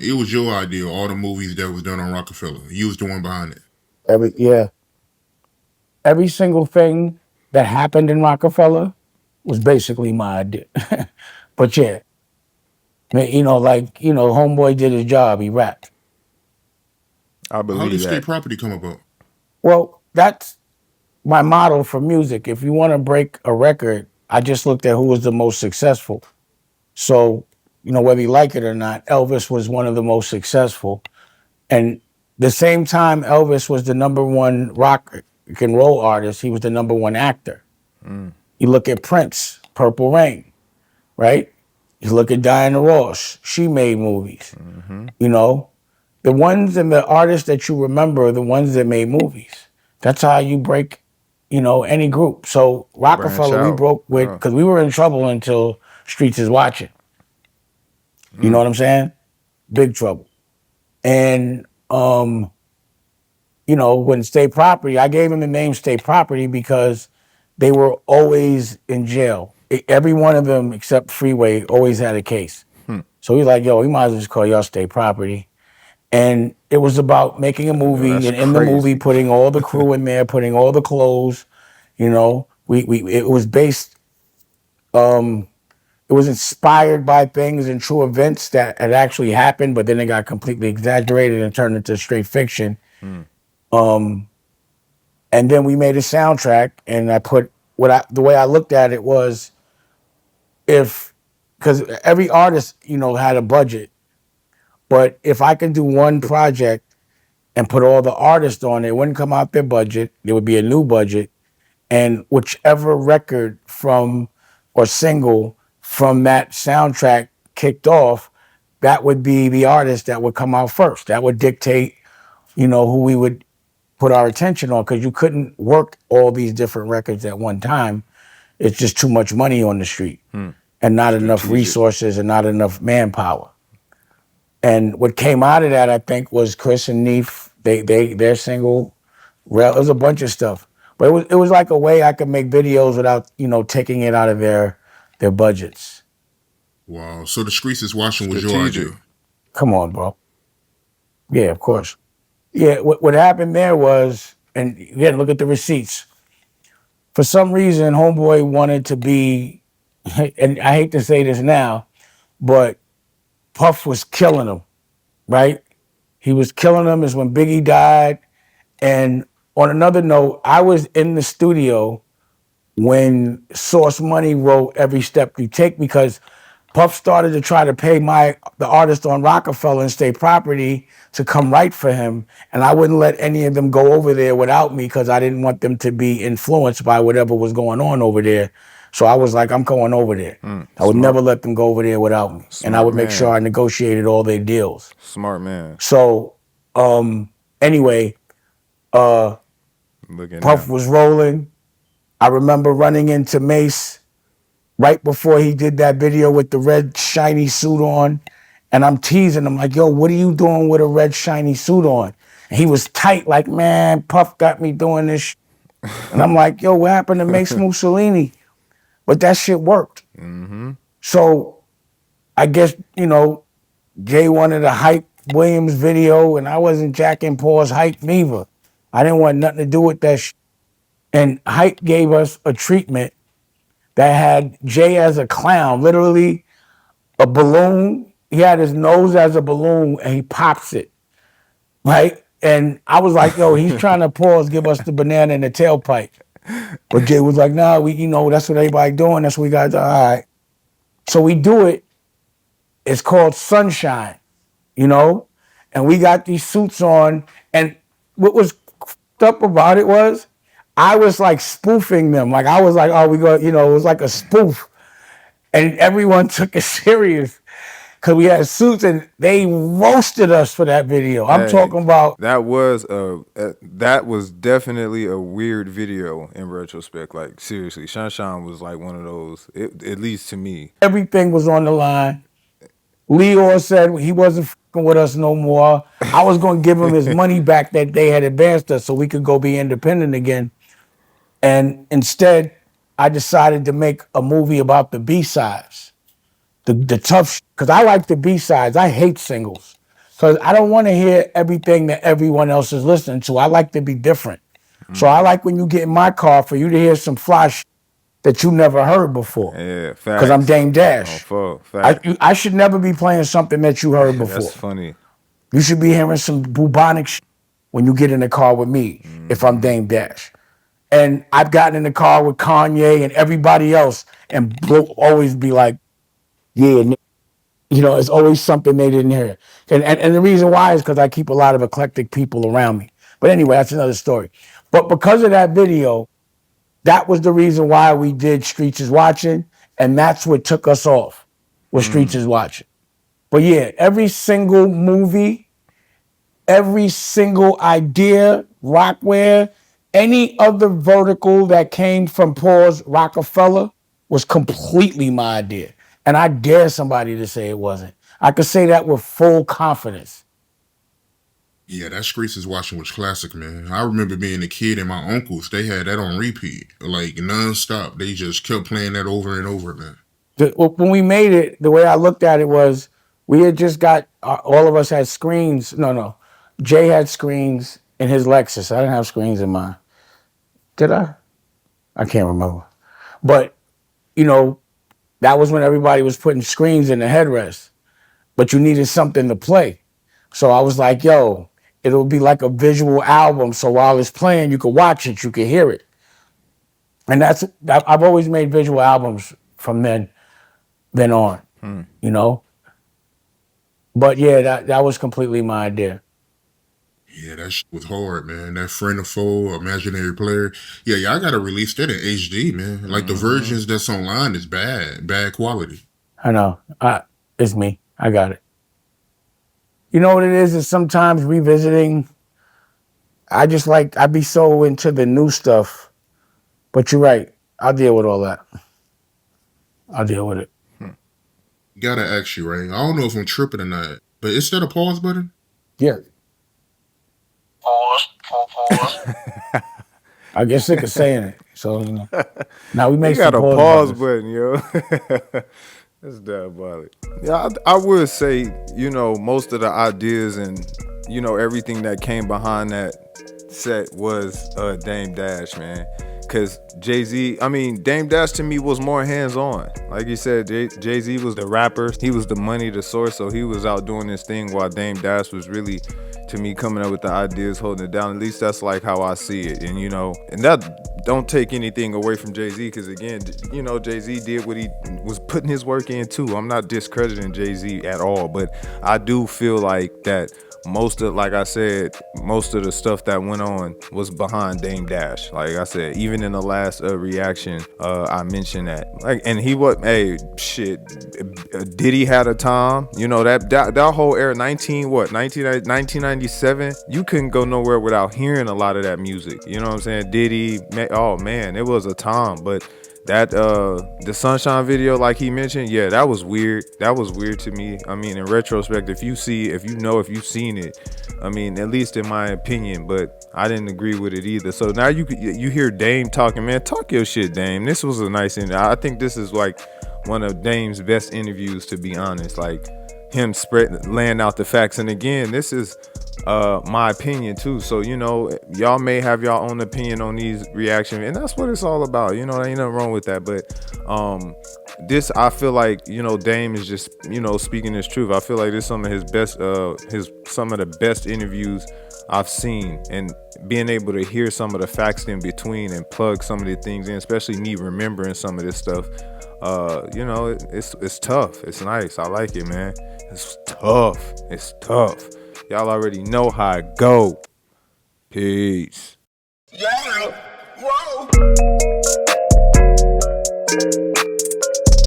It was your idea, all the movies that was done on Rockefeller. You was the one behind it. Every single thing that happened in Rockefeller was basically my idea. But yeah, homeboy did his job. He rapped. I How did believe state that. property come about? Well, that's my model for music. If you want to break a record, I just looked at who was the most successful. So, whether you like it or not, Elvis was one of the most successful. And the same time Elvis was the number one rock and roll artist, he was the number one actor. You look at Prince, Purple Rain, right? You look at Diana Ross, she made movies. You know, the ones and the artists that you remember are the ones that made movies. That's how you break, any group. So Branch Rockefeller, we out. broke with, Yeah. because we were in trouble until Streets is Watching. You know what I'm saying? Big trouble. And, when State Property, I gave him the name State Property because they were always in jail. Every one of them except Freeway always had a case. So he's like, yo, we might as well just call y'all State Property. And it was about making a Yo, movie, that's and in the movie, crazy. putting all the crew in there, putting all the clothes. It was based. It was inspired by things and true events that had actually happened, but then it got completely exaggerated and turned into straight fiction. Um, and then we made a soundtrack, and I put the way I looked at it was, because every artist, had a budget, but if I could do one project and put all the artists on it, it wouldn't come out their budget. There would be a new budget, and whichever record or single from that soundtrack kicked off, that would be the artist that would come out first. That would dictate, who we would put our attention on, because you couldn't work all these different records at one time. It's just too much money on the street and not enough Strategic. resources and not enough manpower. And what came out of that, I think, was Chris and Neef. Their single. It was a bunch of stuff, but it was like a way I could make videos without taking it out of their budgets. Wow. So the Streets is Watching was your Strategic. idea. Come on, bro. Yeah, of course. Yeah, what happened there was, and again, look at the receipts. For some reason, Homeboy wanted to be, and I hate to say this now, but Puff was killing him, right? He was killing him is when Biggie died. And on another note, I was in the studio when Source Money wrote Every Step You Take, because Puff started to try to pay the artist on Rockefeller and State Property to come write for him, and I wouldn't let any of them go over there without me because I didn't want them to be influenced by whatever was going on over there. So I was like, I'm going over there. I would never let them go over there without me, and I would make sure I negotiated all their deals. Smart man. So anyway, Puff was rolling. I remember running into Mace right before he did that video with the red shiny suit on, and I'm teasing him like, yo, what are you doing with a red shiny suit on? And he was tight, like, man, Puff got me doing this. And I'm like, yo, what happened to Mace Mussolini? But that shit worked. So I guess, Jay wanted a Hype Williams video, and I wasn't jacking Paul's hype neither. I didn't want nothing to do with that shit. And Hype gave us a treatment that had Jay as a clown, literally a balloon. He had his nose as a balloon, and he pops it, right? And I was like, yo, he's trying to give us the banana in the tailpipe. But Jay was like, nah, that's what everybody doing. That's what we got to do. All right. So we do it. It's called Sunshine, and we got these suits on. And what was f***ed up about it was I was like spoofing them. Like I was like, oh, it was like a spoof. And everyone took it serious because we had suits, and they roasted us for that video. I'm talking about. That was definitely a weird video in retrospect. Like seriously, Sunshine was like one of those, at least to me. Everything was on the line. Leor said he wasn't fucking with us no more. I was going to give him his money back that they had advanced us so we could go be independent again. And instead, I decided to make a movie about the B-sides, the tough, because I like the B-sides. I hate singles. Because I don't want to hear everything that everyone else is listening to. I like to be different. So I like when you get in my car for you to hear some fly shit that you never heard before. Yeah, facts. Because I'm Dame Dash. I should never be playing something that you heard before. That's funny. You should be hearing some bubonic shit when you get in the car with me if I'm Dame Dash. And I've gotten in the car with Kanye and everybody else and always be like, yeah, you know, it's always something they didn't hear. And the reason why is because I keep a lot of eclectic people around me. But anyway, that's another story. But because of that video, that was the reason why we did Streets is Watching, and that's what took us off, was Streets is Watching. But yeah, every single movie, every single idea, Rockware, any other vertical that came from Paul's ROC-A-FELLA was completely my idea. And I dare somebody to say it wasn't. I could say that with full confidence. Yeah, that Streets is Watching was classic, man. I remember being a kid and my uncles, they had that on repeat, like nonstop. They just kept playing that over and over, man. When we made it, the way I looked at it was, we had just got, all of us had screens. No. Jay had screens in his Lexus. I didn't have screens in mine. Did I? I can't remember. But, you know, that was when everybody was putting screens in the headrest. But you needed something to play. So I was like, yo, it'll be like a visual album. So while it's playing, you can watch it, you can hear it. And I've always made visual albums from then on, you know? But yeah, that was completely my idea. Yeah, that shit was hard, man. That friend or foe, imaginary player. Yeah, y'all gotta release that in HD, man. Like the versions that's online is bad quality. I know. It's me. I got it. You know what it is sometimes revisiting, I be so into the new stuff. But you're right. I'll deal with all that. I'll deal with it. Gotta ask you, right? I don't know if I'm tripping or not, but is that a pause button? Yeah. Pause. I get sick of saying it. So, you know. Now we make got some a pause button, yo. That's diabolic. Yeah, I would say, you know, most of the ideas and, you know, everything that came behind that set was Dame Dash, man. Because Dame Dash to me was more hands-on. Like you said, Jay-Z was the rapper. He was the money, the source, so he was out doing this thing while Dame Dash was really, to me, coming up with the ideas, holding it down. At least that's like how I see it. And, you know, and that don't take anything away from Jay-Z because, again, you know, Jay-Z did what he was putting his work in, too. I'm not discrediting Jay-Z at all, but I do feel like that like I said, most of the stuff that went on was behind Dame Dash. Like I said, even in the last reaction, I mentioned that. Like, and Diddy had a time. You know, that whole era, 1997, you couldn't go nowhere without hearing a lot of that music. You know what I'm saying? Diddy, oh man, it was a time. But that the Sunshine video, like he mentioned, yeah, that was weird. That was weird to me. I mean, in retrospect, if you've seen it, I mean, at least in my opinion, but I didn't agree with it either. So now you hear Dame talking, man, talk your shit, Dame. This was a nice interview. I think this is like one of Dame's best interviews, to be honest. Like him laying out the facts. And again, this is my opinion too. So, you know, y'all may have your own opinion on these reactions, and that's what it's all about. You know, there ain't nothing wrong with that. But this, I feel like, you know, Dame is just, you know, speaking his truth. I feel like this is some of his best, some of the best interviews I've seen, and being able to hear some of the facts in between and plug some of the things in, especially me remembering some of this stuff. You know, it's tough. It's nice. I like it, man. It's tough. It's tough. Y'all already know how I go. Peace. Yeah. Whoa.